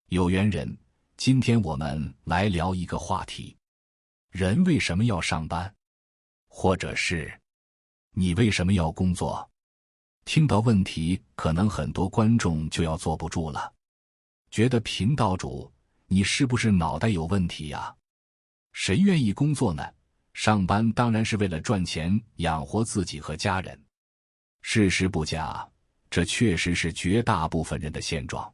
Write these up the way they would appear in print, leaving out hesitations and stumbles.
有缘人，今天我们来聊一个话题：人为什么要上班？或者是你为什么要工作？听到问题，可能很多观众就要坐不住了，觉得频道主，你是不是脑袋有问题呀？谁愿意工作呢？上班当然是为了赚钱养活自己和家人。事实不假，这确实是绝大部分人的现状。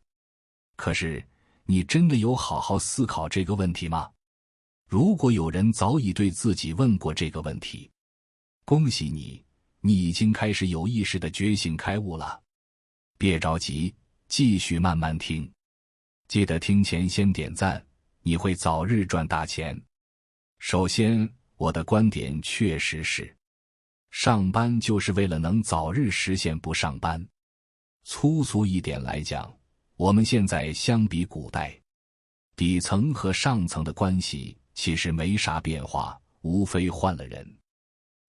可是，你真的有好好思考这个问题吗？如果有人早已对自己问过这个问题，恭喜你，你已经开始有意识的觉醒开悟了。别着急，继续慢慢听。记得听前先点赞，你会早日赚大钱。首先，我的观点确实是，上班就是为了能早日实现不上班。粗俗一点来讲，我们现在相比古代，底层和上层的关系其实没啥变化，无非换了人。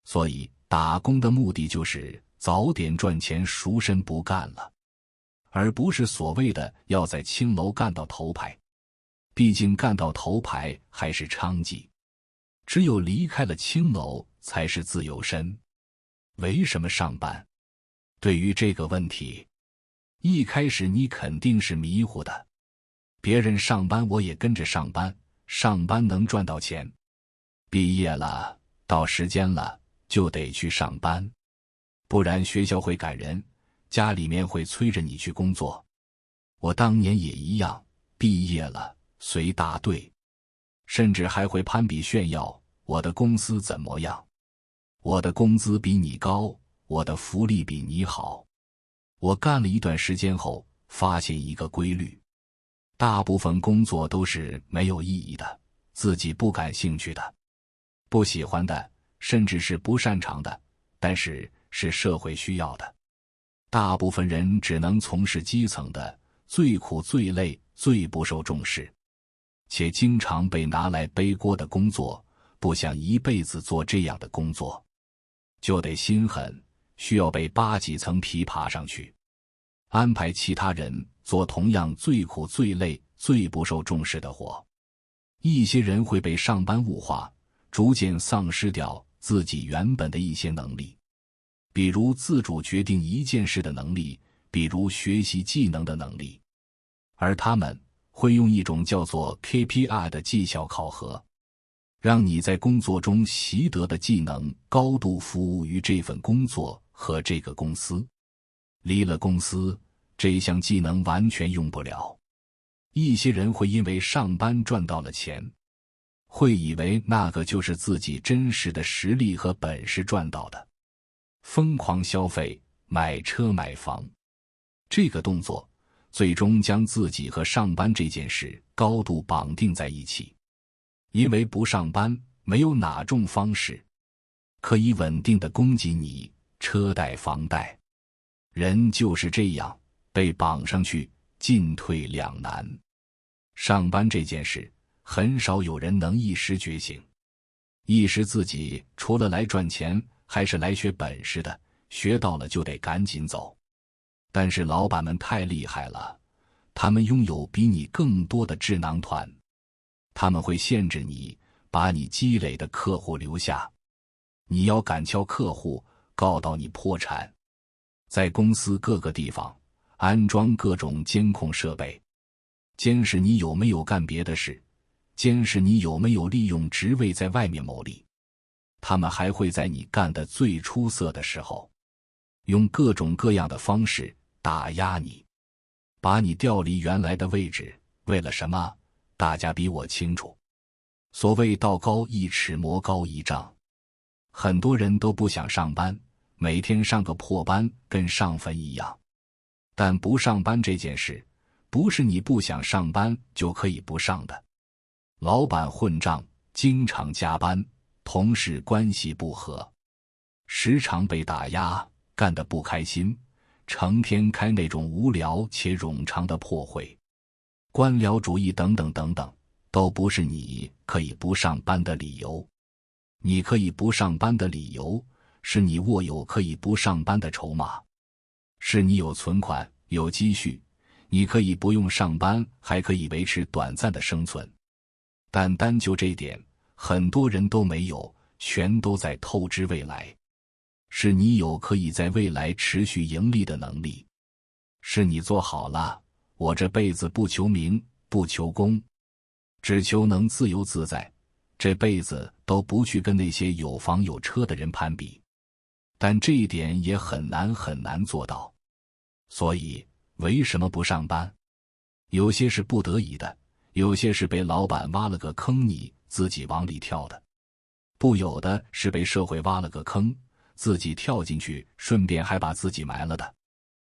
所以打工的目的就是早点赚钱赎身不干了，而不是所谓的要在青楼干到头牌。毕竟干到头牌还是娼妓，只有离开了青楼才是自由身。为什么上班？对于这个问题，一开始你肯定是迷糊的。别人上班我也跟着上班，上班能赚到钱。毕业了，到时间了就得去上班，不然学校会赶人，家里面会催着你去工作。我当年也一样，毕业了随大队，甚至还会攀比炫耀我的公司怎么样，我的工资比你高，我的福利比你好。我干了一段时间后，发现一个规律：大部分工作都是没有意义的，自己不感兴趣的，不喜欢的，甚至是不擅长的，但是是社会需要的。大部分人只能从事基层的，最苦最累最不受重视，且经常被拿来背锅的工作，不想一辈子做这样的工作，就得心狠，需要被扒几层皮爬上去，安排其他人做同样最苦最累最不受重视的活。一些人会被上班物化，逐渐丧失掉自己原本的一些能力，比如自主决定一件事的能力，比如学习技能的能力。而他们会用一种叫做 KPI 的绩效考核，让你在工作中习得的技能高度服务于这份工作和这个公司。离了公司，这项技能完全用不了。一些人会因为上班赚到了钱，会以为那个就是自己真实的实力和本事赚到的，疯狂消费，买车买房。这个动作最终将自己和上班这件事高度绑定在一起。因为不上班，没有哪种方式可以稳定的供给你车贷房贷。人就是这样，被绑上去，进退两难。上班这件事，很少有人能一时觉醒，意识自己除了来赚钱，还是来学本事的，学到了就得赶紧走。但是老板们太厉害了，他们拥有比你更多的智囊团，他们会限制你，把你积累的客户留下。你要赶敲客户，告到你破产。在公司各个地方安装各种监控设备，监视你有没有干别的事，监视你有没有利用职位在外面牟利。他们还会在你干得最出色的时候，用各种各样的方式打压你，把你调离原来的位置。为了什么？大家比我清楚。所谓道高一尺，魔高一丈。很多人都不想上班，每天上个破班跟上坟一样。但不上班这件事，不是你不想上班就可以不上的。老板混账，经常加班，同事关系不和，时常被打压，干得不开心，成天开那种无聊且冗长的破会，官僚主义等等等等，都不是你可以不上班的理由。你可以不上班的理由，是你握有可以不上班的筹码，是你有存款，有积蓄，你可以不用上班，还可以维持短暂的生存。但单就这点，很多人都没有，全都在透支未来。是你有可以在未来持续盈利的能力，是你做好了，我这辈子不求名，不求功，只求能自由自在，这辈子都不去跟那些有房有车的人攀比。但这一点也很难做到。所以为什么不上班？有些是不得已的，有些是被老板挖了个坑，你自己往里跳的，不有的是被社会挖了个坑，自己跳进去，顺便还把自己埋了的。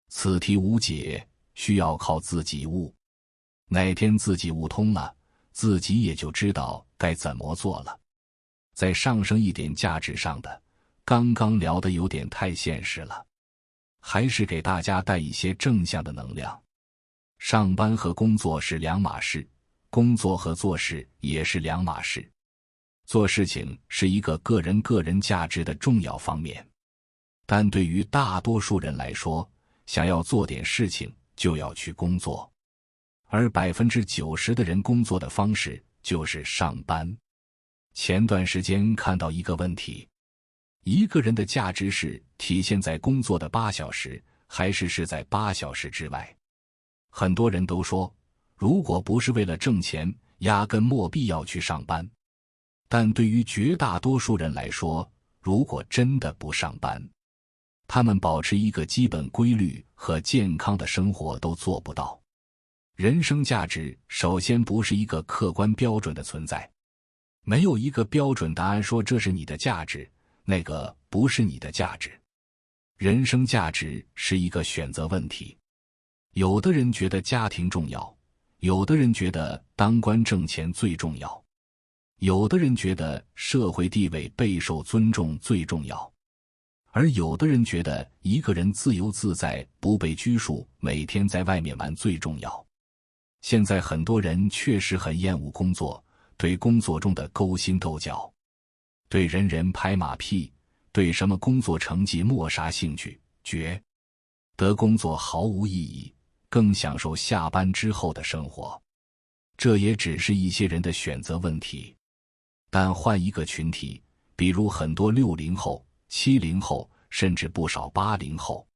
此题无解，需要靠自己悟。哪天自己悟通了，自己也就知道该怎么做了。再上升一点价值上的，刚刚聊的有点太现实了，还是给大家带一些正向的能量。上班和工作是两码事，工作和做事也是两码事。做事情是一个个人价值的重要方面，但对于大多数人来说，想要做点事情就要去工作，而 90% 的人工作的方式就是上班。前段时间看到一个问题，一个人的价值是体现在工作的8小时，还是在8小时之外？很多人都说，如果不是为了挣钱，压根没必要去上班。但对于绝大多数人来说，如果真的不上班，他们保持一个基本规律和健康的生活都做不到。人生价值首先不是一个客观标准的存在，没有一个标准答案说这是你的价值，那个不是你的价值。人生价值是一个选择问题。有的人觉得家庭重要，有的人觉得当官挣钱最重要，有的人觉得社会地位备受尊重最重要，而有的人觉得一个人自由自在不被拘束，每天在外面玩最重要。现在很多人确实很厌恶工作，对工作中的勾心斗角，对人人拍马屁，对什么工作成绩没啥兴趣，觉得工作毫无意义，更享受下班之后的生活。这也只是一些人的选择问题。但换一个群体，比如很多60后、70后，甚至不少80后，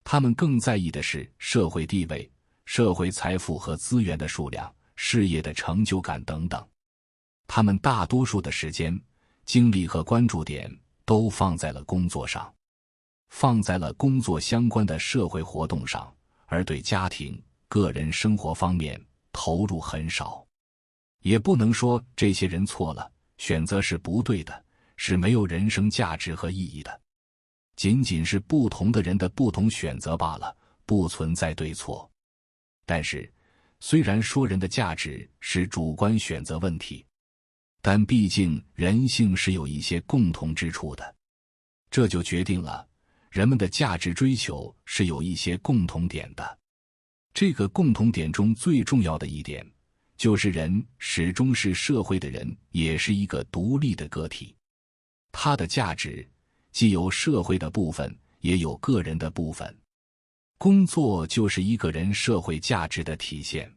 他们更在意的是社会地位、社会财富和资源的数量、事业的成就感等等。他们大多数的时间、精力和关注点都放在了工作上，放在了工作相关的社会活动上，而对家庭、个人生活方面投入很少。也不能说这些人错了，选择是不对的，是没有人生价值和意义的，仅仅是不同的人的不同选择罢了，不存在对错。但是，虽然说人的价值是主观选择问题，但毕竟人性是有一些共同之处的，这就决定了人们的价值追求是有一些共同点的。这个共同点中最重要的一点，就是人始终是社会的人，也是一个独立的个体。他的价值既有社会的部分，也有个人的部分。工作就是一个人社会价值的体现，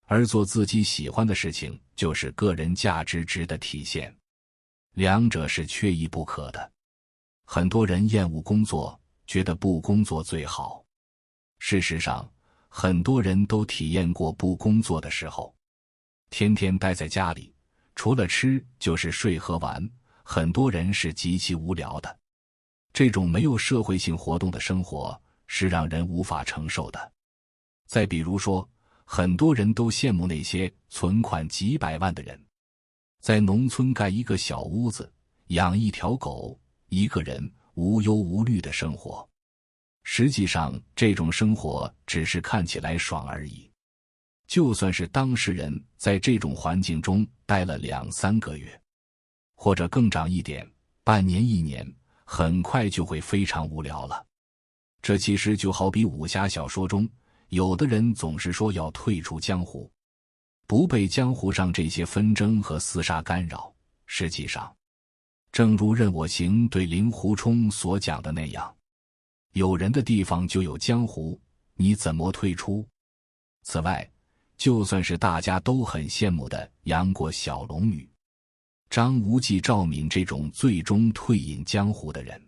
而做自己喜欢的事情就是个人价值值的体现，两者是缺一不可的。很多人厌恶工作，觉得不工作最好。事实上，很多人都体验过不工作的时候，天天待在家里，除了吃就是睡和玩，很多人是极其无聊的。这种没有社会性活动的生活是让人无法承受的。再比如说，很多人都羡慕那些存款几百万的人，在农村盖一个小屋子，养一条狗，一个人无忧无虑的生活。实际上，这种生活只是看起来爽而已。就算是当事人在这种环境中待了2-3个月，或者更长一点，半年1年，很快就会非常无聊了。这其实就好比武侠小说中，有的人总是说要退出江湖，不被江湖上这些纷争和厮杀干扰。实际上，正如任我行对令狐冲所讲的那样，有人的地方就有江湖，你怎么退出？此外，就算是大家都很羡慕的杨过、小龙女、张无忌、赵敏这种最终退隐江湖的人，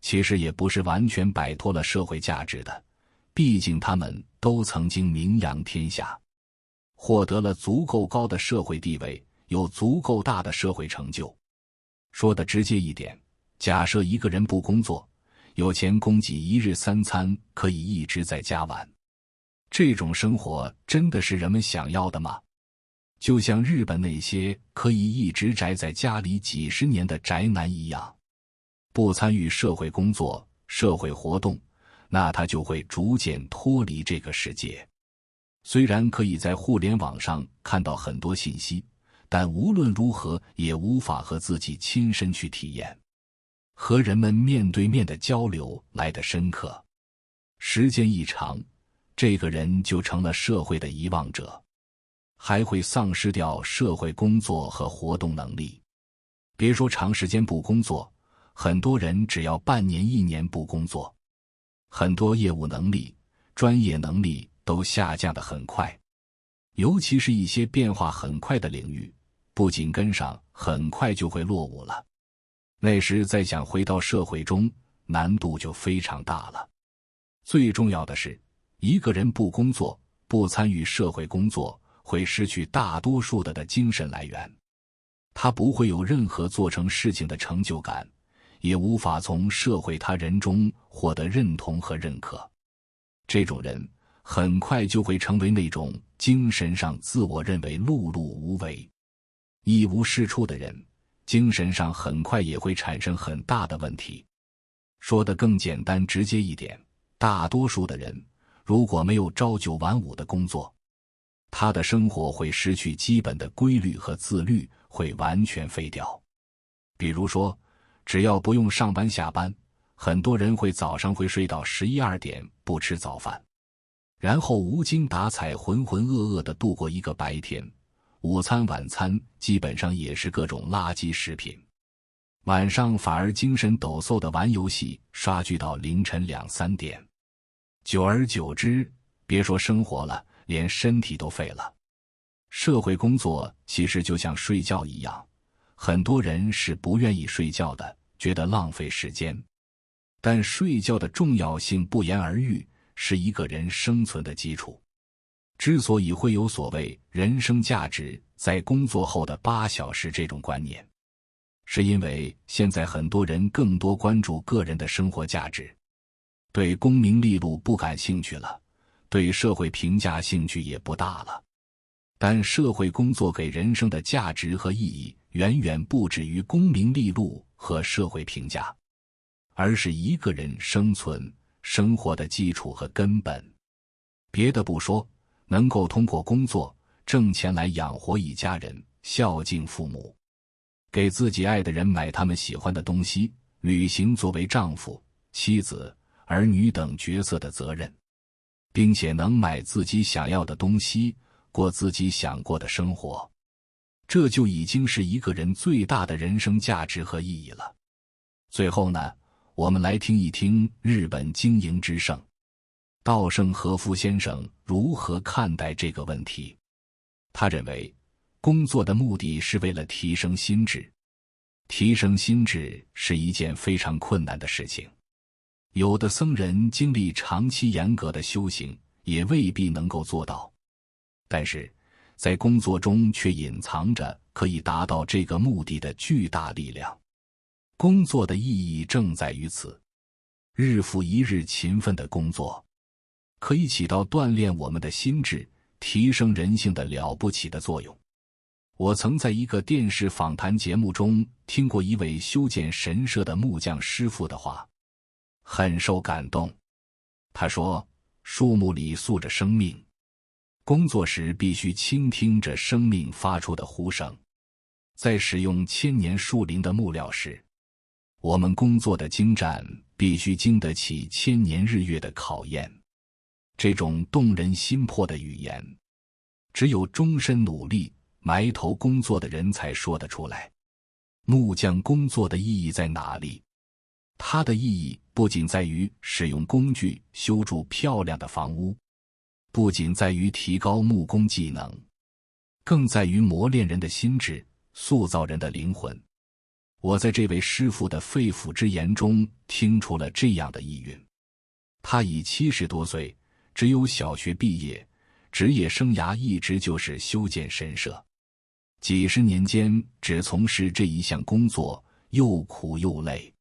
其实也不是完全摆脱了社会价值的，毕竟他们都曾经名扬天下，获得了足够高的社会地位，有足够大的社会成就。说的直接一点，假设一个人不工作，有钱供给一日三餐，可以一直在家玩，这种生活真的是人们想要的吗？就像日本那些可以一直宅在家里几十年的宅男一样，不参与社会工作、社会活动，那他就会逐渐脱离这个世界。虽然可以在互联网上看到很多信息，但无论如何也无法和自己亲身去体验，和人们面对面的交流来得深刻。时间一长，这个人就成了社会的遗忘者，还会丧失掉社会工作和活动能力。别说长时间不工作，很多人只要半年、1年不工作，很多业务能力、专业能力都下降得很快。尤其是一些变化很快的领域，不仅跟上，很快就会落伍了。那时再想回到社会中，难度就非常大了。最重要的是，一个人不工作、不参与社会工作，会失去大多数的精神来源。他不会有任何做成事情的成就感，也无法从社会他人中获得认同和认可。这种人很快就会成为那种精神上自我认为碌碌无为、一无是处的人，精神上很快也会产生很大的问题。说得更简单直接一点，大多数的人如果没有朝9晚5的工作，他的生活会失去基本的规律和自律，会完全废掉。比如说，只要不用上班下班，很多人早上会睡到11、12点不吃早饭，然后无精打采、浑浑噩噩地度过一个白天。午餐、晚餐基本上也是各种垃圾食品，晚上反而精神抖擞地玩游戏，刷剧到凌晨2、3点。久而久之，别说生活了，连身体都废了。社会工作其实就像睡觉一样，很多人是不愿意睡觉的，觉得浪费时间。但睡觉的重要性不言而喻，是一个人生存的基础。之所以会有所谓人生价值在工作后的8小时这种观念，是因为现在很多人更多关注个人的生活价值，对功名利禄不感兴趣了，对社会评价兴趣也不大了。但社会工作给人生的价值和意义远远不止于功名利禄和社会评价，而是一个人生存、生活的基础和根本。别的不说，能够通过工作挣钱来养活一家人，孝敬父母，给自己爱的人买他们喜欢的东西，履行作为丈夫、妻子、儿女等角色的责任，并且能买自己想要的东西，过自己想过的生活，这就已经是一个人最大的人生价值和意义了。最后呢，我们来听一听日本经营之圣稻盛和夫先生如何看待这个问题。他认为，工作的目的是为了提升心智，提升心智是一件非常困难的事情。有的僧人经历长期严格的修行，也未必能够做到。但是，在工作中却隐藏着可以达到这个目的的巨大力量。工作的意义正在于此，日复一日勤奋的工作，可以起到锻炼我们的心智、提升人性的了不起的作用。我曾在一个电视访谈节目中听过一位修建神社的木匠师傅的话，很受感动。他说，树木里宿着生命，工作时必须倾听着生命发出的呼声。在使用千年树林的木料时，我们工作的精湛必须经得起千年日月的考验。这种动人心魄的语言，只有终身努力、埋头工作的人才说得出来。木匠工作的意义在哪里？它的意义不仅在于使用工具修筑漂亮的房屋，不仅在于提高木工技能，更在于磨练人的心智，塑造人的灵魂。我在这位师傅的肺腑之言中听出了这样的意蕴。他已70多岁，只有小学毕业，职业生涯一直就是修建神社。几十年间只从事这一项工作，又苦又累，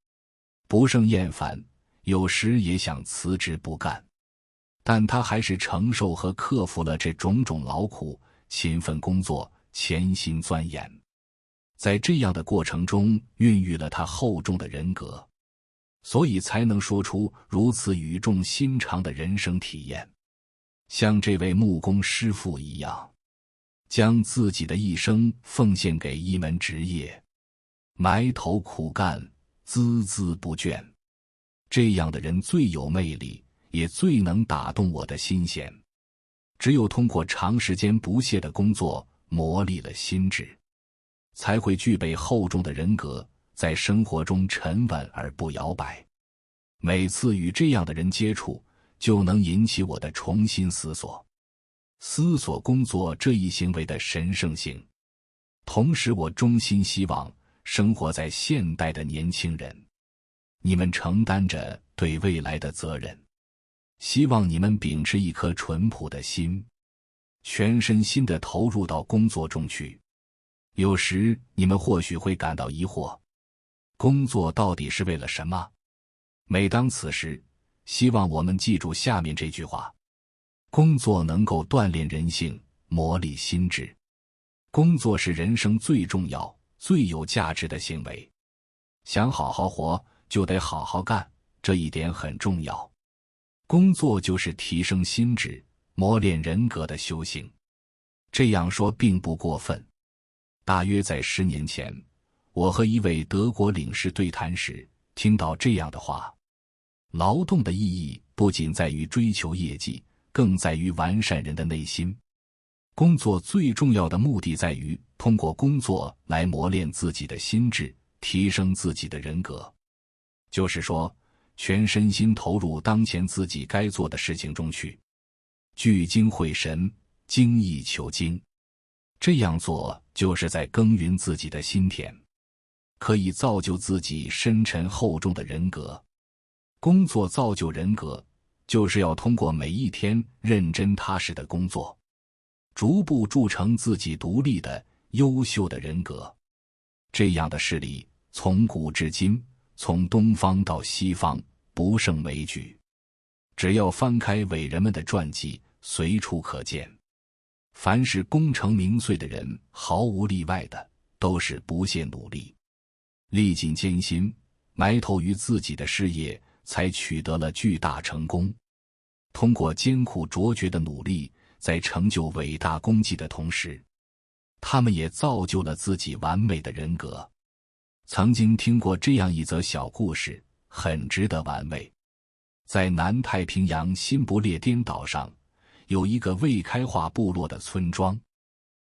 不胜厌烦，有时也想辞职不干。但他还是承受和克服了这种种劳苦，勤奋工作，潜心钻研。在这样的过程中孕育了他厚重的人格，所以才能说出如此语重心长的人生体验。像这位木工师傅一样，将自己的一生奉献给一门职业，埋头苦干，孜孜不倦。这样的人最有魅力，也最能打动我的心弦。只有通过长时间不懈的工作，磨砺了心智，才会具备厚重的人格，在生活中沉稳而不摇摆。每次与这样的人接触，就能引起我的重新思索工作这一行为的神圣性。同时我衷心希望生活在现代的年轻人，你们承担着对未来的责任，希望你们秉持一颗淳朴的心，全身心地投入到工作中去。有时你们或许会感到疑惑，工作到底是为了什么？每当此时，希望我们记住下面这句话：工作能够锻炼人性，磨砺心智。工作是人生最重要、最有价值的行为。想好好活，就得好好干，这一点很重要。工作就是提升心智、磨练人格的修行。这样说并不过分。大约在10年前，我和一位德国领事对谈时，听到这样的话：劳动的意义不仅在于追求业绩，更在于完善人的内心。工作最重要的目的在于通过工作来磨练自己的心智，提升自己的人格。就是说，全身心投入当前自己该做的事情中去，聚精会神，精益求精。这样做就是在耕耘自己的心田，可以造就自己深沉厚重的人格。工作造就人格，就是要通过每一天认真踏实的工作，逐步铸成自己独立的、优秀的人格。这样的事例从古至今，从东方到西方，不胜枚举。只要翻开伟人们的传记，随处可见。凡是功成名遂的人，毫无例外的都是不懈努力，历尽艰辛，埋头于自己的事业，才取得了巨大成功。通过艰苦卓绝的努力，在成就伟大功绩的同时，他们也造就了自己完美的人格。曾经听过这样一则小故事，很值得玩味。在南太平洋新不列颠岛上，有一个未开化部落的村庄，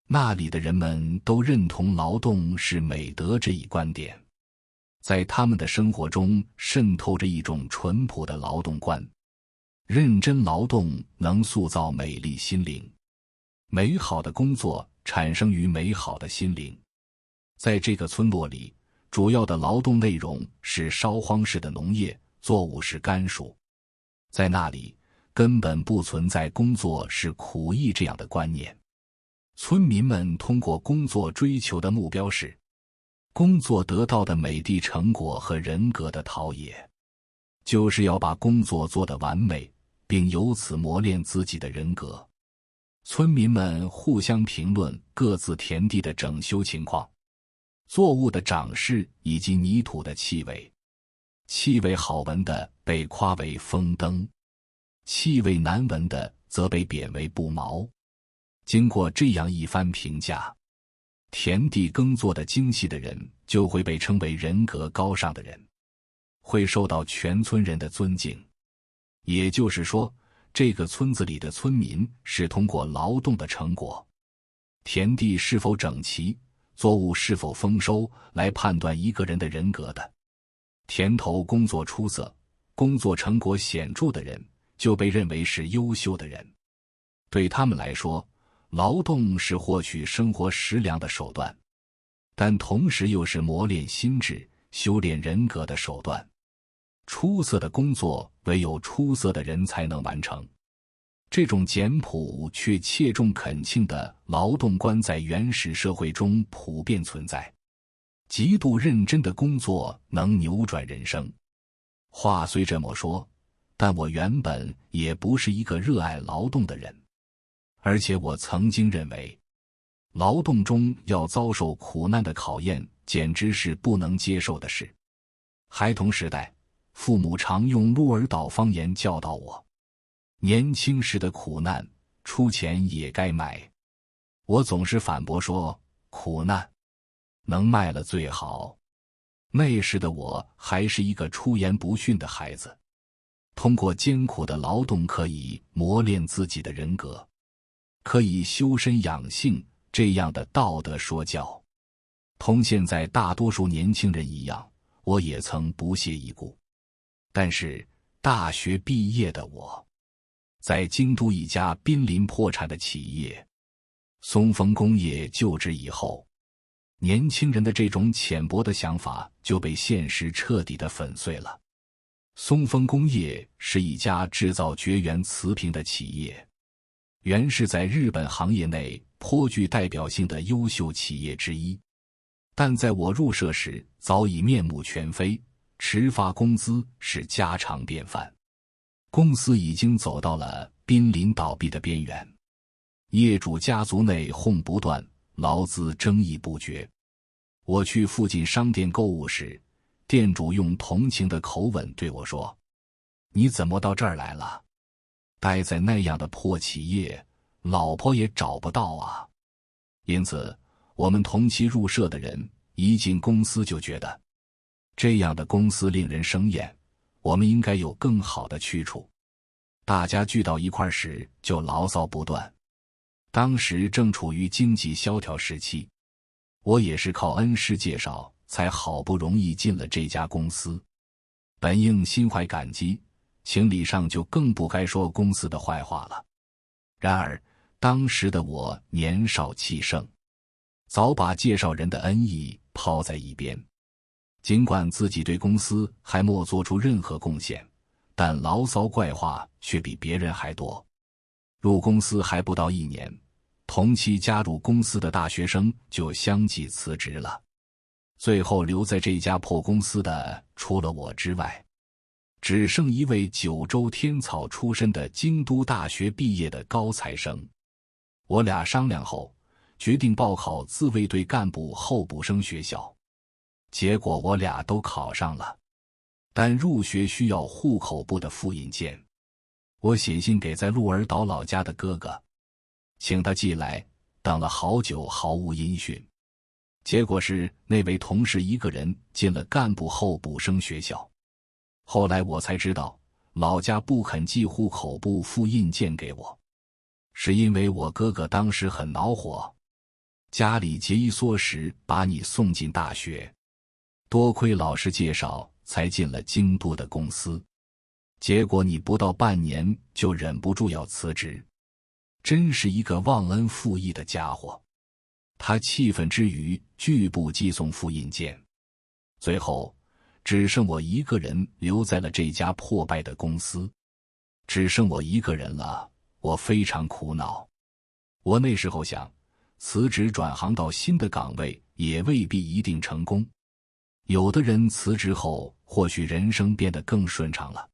那里的人们都认同劳动是美德这一观点，在他们的生活中渗透着一种淳朴的劳动观。认真劳动能塑造美丽心灵，美好的工作产生于美好的心灵。在这个村落里，主要的劳动内容是烧荒式的农业，作物是甘薯。在那里根本不存在工作是苦役这样的观念。村民们通过工作追求的目标是工作得到的美的成果和人格的陶冶，就是要把工作做得完美，并由此磨练自己的人格。村民们互相评论各自田地的整修情况，作物的长势以及泥土的气味。气味好闻的被夸为风灯，气味难闻的则被贬为不毛。经过这样一番评价，田地耕作的精细的人就会被称为人格高尚的人，会受到全村人的尊敬。也就是说，这个村子里的村民是通过劳动的成果，田地是否整齐，作物是否丰收来判断一个人的人格的。田头工作出色，工作成果显著的人就被认为是优秀的人。对他们来说，劳动是获取生活食粮的手段，但同时又是磨练心智、修炼人格的手段。出色的工作唯有出色的人才能完成。这种简朴却切中恳请的劳动观在原始社会中普遍存在。极度认真的工作能扭转人生。话虽这么说，但我原本也不是一个热爱劳动的人，而且我曾经认为，劳动中要遭受苦难的考验，简直是不能接受的事。孩童时代，父母常用鹿儿岛方言教导我，年轻时的苦难，出钱也该买。我总是反驳说，苦难能卖了最好。那时的我还是一个出言不逊的孩子。通过艰苦的劳动可以磨练自己的人格，可以修身养性，这样的道德说教，同现在大多数年轻人一样，我也曾不屑一顾。但是大学毕业的我，在京都一家濒临破产的企业松丰工业就职以后，年轻人的这种浅薄的想法就被现实彻底的粉碎了。松丰工业是一家制造绝缘瓷瓶的企业，原是在日本行业内颇具代表性的优秀企业之一，但在我入社时早已面目全非，迟发工资是家常便饭，公司已经走到了濒临倒闭的边缘，业主家族内讧不断，劳资争议不绝。我去附近商店购物时，店主用同情的口吻对我说：“你怎么到这儿来了？待在那样的破企业，老婆也找不到啊。”因此，我们同期入社的人一进公司就觉得，这样的公司令人生厌，我们应该有更好的去处。大家聚到一块时就牢骚不断。当时正处于经济萧条时期，我也是靠恩师介绍才好不容易进了这家公司，本应心怀感激，情理上就更不该说公司的坏话了。然而当时的我年少气盛，早把介绍人的恩义抛在一边。尽管自己对公司还没做出任何贡献，但牢骚怪话却比别人还多。入公司还不到1年，同期加入公司的大学生就相继辞职了。最后留在这家破公司的，除了我之外，只剩一位九州天草出身的京都大学毕业的高材生。我俩商量后，决定报考自卫队干部候补生学校。结果我俩都考上了，但入学需要户口簿的复印件。我写信给在鹿儿岛老家的哥哥，请他寄来，等了好久毫无音讯。结果是那位同事一个人进了干部候补生学校。后来我才知道，老家不肯寄户口簿复印件给我，是因为我哥哥当时很恼火，家里节衣缩食把你送进大学，多亏老师介绍才进了京都的公司，结果你不到半年就忍不住要辞职，真是一个忘恩负义的家伙。他气愤之余拒不寄送复印件，最后只剩我一个人留在了这家破败的公司。只剩我一个人了，我非常苦恼。我那时候想，辞职转行到新的岗位也未必一定成功。有的人辞职后或许人生变得更顺畅了，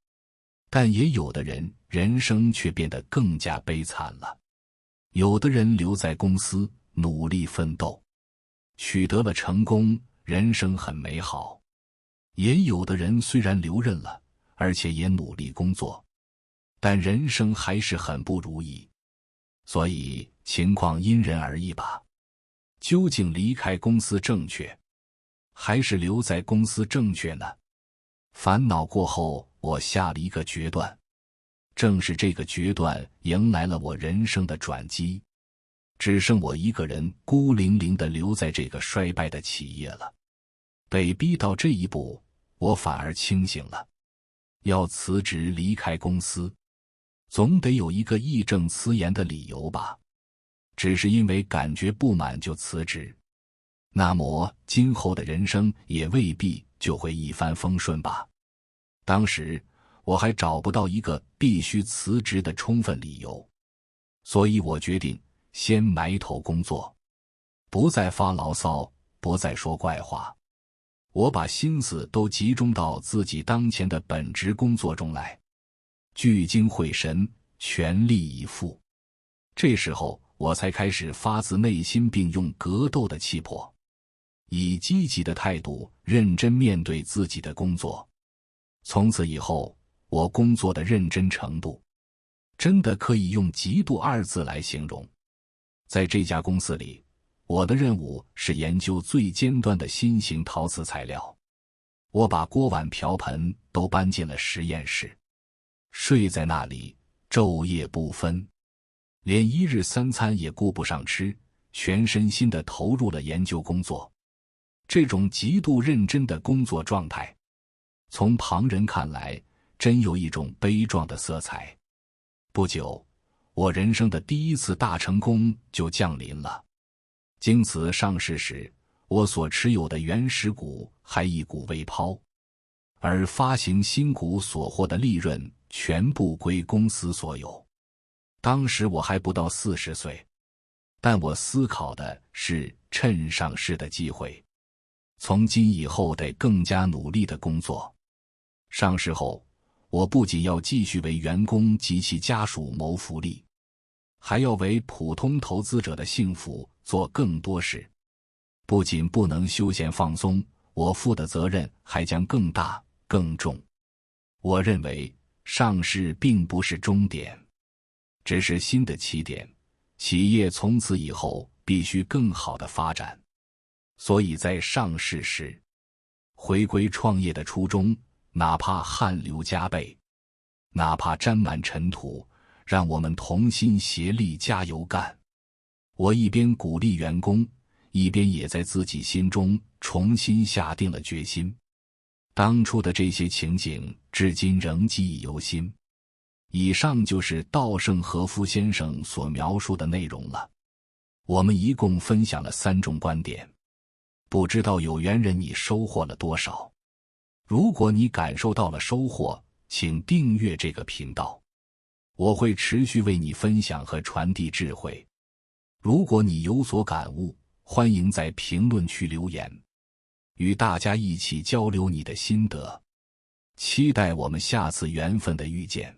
但也有的人人生却变得更加悲惨了。有的人留在公司努力奋斗，取得了成功，人生很美好。也有的人虽然留任了，而且也努力工作，但人生还是很不如意。所以情况因人而异吧。究竟离开公司正确，还是留在公司正确呢？烦恼过后，我下了一个决断。正是这个决断迎来了我人生的转机。只剩我一个人孤零零地留在这个衰败的企业了。被逼到这一步，我反而清醒了，要辞职离开公司。总得有一个义正辞严的理由吧？只是因为感觉不满就辞职，那么今后的人生也未必就会一帆风顺吧？当时我还找不到一个必须辞职的充分理由，所以我决定先埋头工作，不再发牢骚，不再说怪话。我把心思都集中到自己当前的本职工作中来，聚精会神，全力以赴。这时候我才开始发自内心并用格斗的气魄，以积极的态度认真面对自己的工作。从此以后，我工作的认真程度真的可以用极度二字来形容。在这家公司里，我的任务是研究最尖端的新型陶瓷材料。我把锅碗瓢盆都搬进了实验室，睡在那里昼夜不分，连一日三餐也顾不上吃，全身心地投入了研究工作。这种极度认真的工作状态，从旁人看来真有一种悲壮的色彩。不久，我人生的第一次大成功就降临了。经此上市时，我所持有的原始股还一股未抛，而发行新股所获的利润全部归公司所有。当时我还不到40岁，但我思考的是趁上市的机会，从今以后得更加努力的工作。上市后，我不仅要继续为员工及其家属谋福利，还要为普通投资者的幸福做更多事。不仅不能休闲放松，我负的责任还将更大更重。我认为上市并不是终点，只是新的起点，企业从此以后必须更好的发展。所以在上市时，回归创业的初衷，哪怕汗流浃背，哪怕沾满尘土，让我们同心协力加油干。我一边鼓励员工，一边也在自己心中重新下定了决心。当初的这些情景至今仍记忆犹新。以上就是稻盛和夫先生所描述的内容了。我们一共分享了3种观点，不知道有缘人你收获了多少？如果你感受到了收获，请订阅这个频道，我会持续为你分享和传递智慧。如果你有所感悟，欢迎在评论区留言，与大家一起交流你的心得。期待我们下次缘分的遇见。